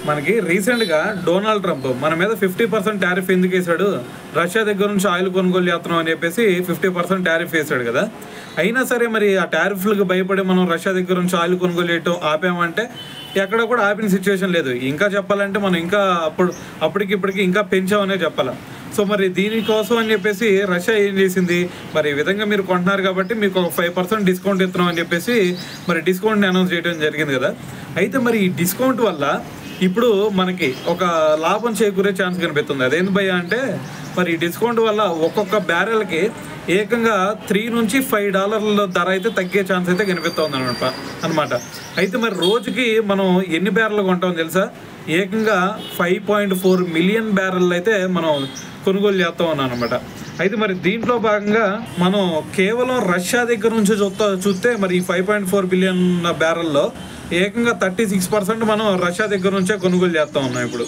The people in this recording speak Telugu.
మనకి రీసెంట్గా డొనాల్డ్ ట్రంప్ మన మీద 50% టారిఫ్ ఎందుకు వేసాడు, రష్యా దగ్గర నుంచి ఆయిల్ కొనుగోలు చేస్తున్నాం అని చెప్పేసి 50% టారిఫ్ వేసాడు కదా. అయినా సరే మరి ఆ టారిఫ్లకు భయపడి మనం రష్యా దగ్గర నుంచి ఆయిల్ కొనుగోలు చేయటం ఆపామంటే ఎక్కడ కూడా ఆపిన సిచ్యువేషన్ లేదు. ఇంకా చెప్పాలంటే మనం ఇంకా అప్పటికిప్పటికి ఇంకా పెంచామనే చెప్పాలి. సో మరి దీనికోసం అని చెప్పేసి రష్యా ఏం చేసింది, మరి ఈ విధంగా మీరు కొంటున్నారు కాబట్టి మీకు ఒక 5% డిస్కౌంట్ ఇస్తున్నాం అని చెప్పేసి మరి డిస్కౌంట్ని అనౌన్స్ చేయడం జరిగింది కదా. అయితే మరి ఈ డిస్కౌంట్ వల్ల ఇప్పుడు మనకి ఒక లాభం చేకూరే ఛాన్స్ కనిపిస్తుంది. అదేంది భయ్య అంటే మరి ఈ డిస్కౌంట్ వల్ల ఒక్కొక్క బ్యారెల్కి ఏకంగా $3 నుంచి $5 ధర అయితే తగ్గే ఛాన్స్ అయితే కనిపిస్తుంది అనమాట. అయితే మరి రోజుకి మనం ఎన్ని బ్యారెల్ కొంటాం తెలుసా, ఏకంగా 5.4 మిలియన్ బ్యారెల్ అయితే మనం కొనుగోలు చేస్తూ ఉన్నాం అనమాట. అయితే మరి దీంట్లో భాగంగా మనం కేవలం రష్యా దగ్గర నుంచి చూస్తే మరి ఈ 5.4 బిలియన్ బ్యారెల్లో ఏకంగా 36% మనం రష్యా దగ్గర నుంచే కొనుగోలు చేస్తూ ఉన్నాం ఇప్పుడు.